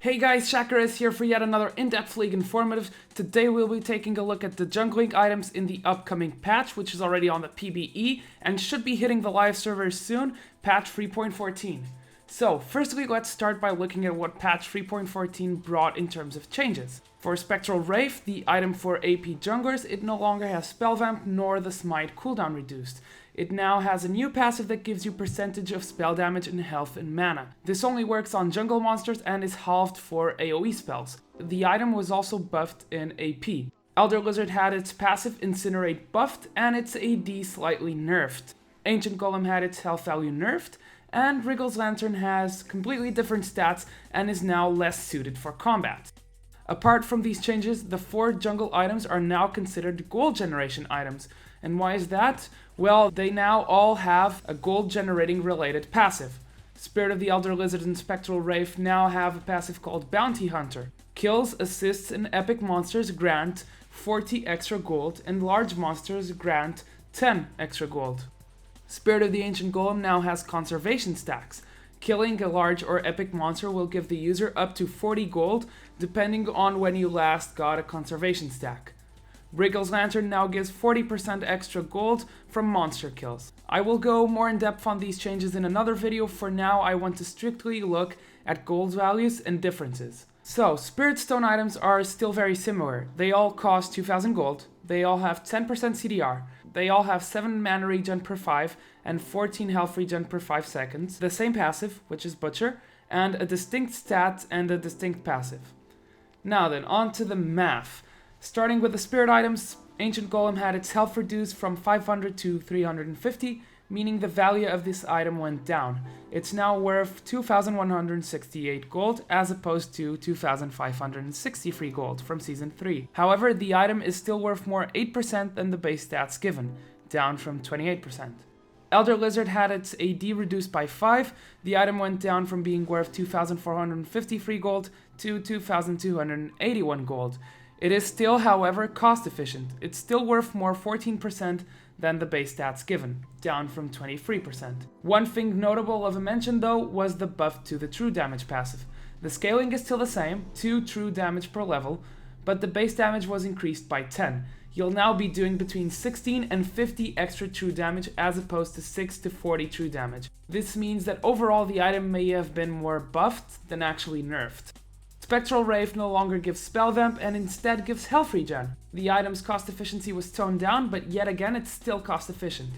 Hey guys, Shakarez here for yet another in-depth League informative. Today we'll be taking a look at the jungling items in the upcoming patch, which is already on the PBE and should be hitting the live servers soon, patch 3.14. So, firstly, let's start by looking at what patch 3.14 brought in terms of changes. For Spectral Wraith, the item for AP junglers, it no longer has Spell Vamp nor the Smite cooldown reduced. It now has a new passive that gives you percentage of spell damage in health and mana. This only works on jungle monsters and is halved for AoE spells. The item was also buffed in AP. Elder Lizard had its passive Incinerate buffed and its AD slightly nerfed. Ancient Golem had its health value nerfed, and Wriggle's Lantern has completely different stats and is now less suited for combat. Apart from these changes, the 4 jungle items are now considered gold generation items. And why is that? Well, they now all have a gold generating related passive. Spirit of the Elder Lizard and Spectral Wraith now have a passive called Bounty Hunter. Kills, assists, and epic monsters grant 40 extra gold, and large monsters grant 10 extra gold. Spirit of the Ancient Golem now has conservation stacks. Killing a large or epic monster will give the user up to 40 gold, depending on when you last got a conservation stack. Wriggle's Lantern now gives 40% extra gold from monster kills. I will go more in depth on these changes in another video. For now, I want to strictly look at gold values and differences. So, Spirit Stone items are still very similar. They all cost 2000 gold, they all have 10% CDR, they all have 7 mana regen per 5 and 14 health regen per 5 seconds, the same passive, which is Butcher, and a distinct stat and a distinct passive. Now then, on to the math. Starting with the spirit items, Ancient Golem had its health reduced from 500 to 350, meaning the value of this item went down. It's now worth 2168 gold as opposed to 2563 gold from Season 3. However, the item is still worth more 8% than the base stats given, down from 28%. Elder Lizard had its AD reduced by 5, the item went down from being worth 2453 gold to 2281 gold. It is still, however, cost efficient. It's still worth more 14% than the base stats given, down from 23%. One thing notable of a mention though was the buff to the true damage passive. The scaling is still the same, 2 true damage per level, but the base damage was increased by 10. You'll now be doing between 16 and 50 extra true damage as opposed to 6 to 40 true damage. This means that overall the item may have been more buffed than actually nerfed. Spectral Wraith no longer gives Spell Vamp and instead gives health regen. The item's cost efficiency was toned down, but yet again it's still cost efficient.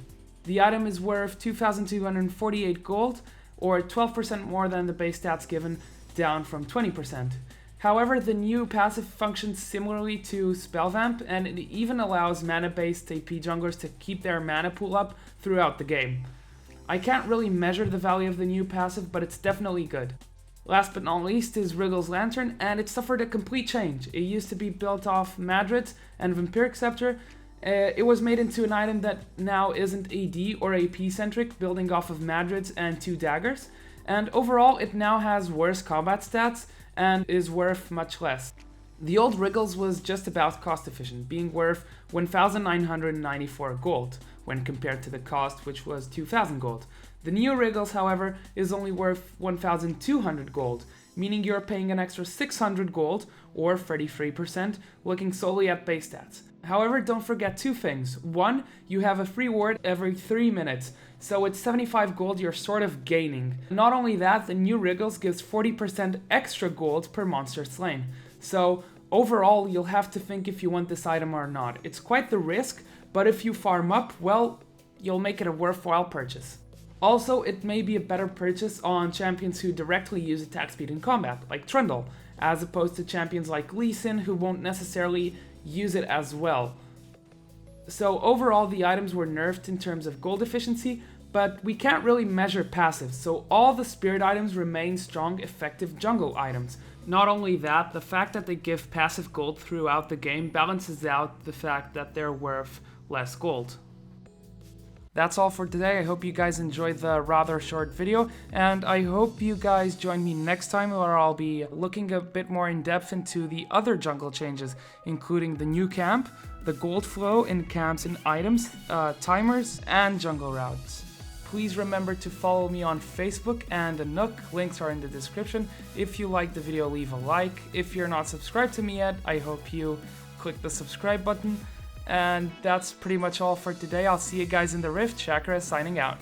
The item is worth 2248 gold, or 12% more than the base stats given, down from 20%. However, the new passive functions similarly to Spell Vamp, and it even allows mana-based AP junglers to keep their mana pool up throughout the game. I can't really measure the value of the new passive, but it's definitely good. Last but not least is Wriggle's Lantern, and it suffered a complete change. It used to be built off Madrid and Vampiric Scepter. It was made into an item that now isn't AD or AP centric, building off of Madrids and 2 daggers. And overall, it now has worse combat stats and is worth much less. The old Wriggles was just about cost efficient, being worth 1994 gold when compared to the cost, which was 2000 gold. The new Wriggles, however, is only worth 1200 gold, meaning you're paying an extra 600 gold, or 33%, looking solely at base stats. However, don't forget 2 things. 1, you have a free ward every 3 minutes, so it's 75 gold you're sort of gaining. Not only that, the new Wriggles gives 40% extra gold per monster slain. So overall, you'll have to think if you want this item or not. It's quite the risk, but if you farm up, well, you'll make it a worthwhile purchase. Also, it may be a better purchase on champions who directly use attack speed in combat, like Trundle, as opposed to champions like Lee Sin who won't necessarily use it as well. So overall, the items were nerfed in terms of gold efficiency, but we can't really measure passives, so all the spirit items remain strong, effective jungle items. Not only that, the fact that they give passive gold throughout the game balances out the fact that they're worth less gold. That's all for today. I hope you guys enjoyed the rather short video, and I hope you guys join me next time where I'll be looking a bit more in depth into the other jungle changes, including the new camp, the gold flow in camps and items, timers, and jungle routes. Please remember to follow me on Facebook and the Nook. Links are in the description. If you liked the video, leave a like. If you're not subscribed to me yet, I hope you click the subscribe button. And that's pretty much all for today. I'll see you guys in the Rift. Shakarez signing out.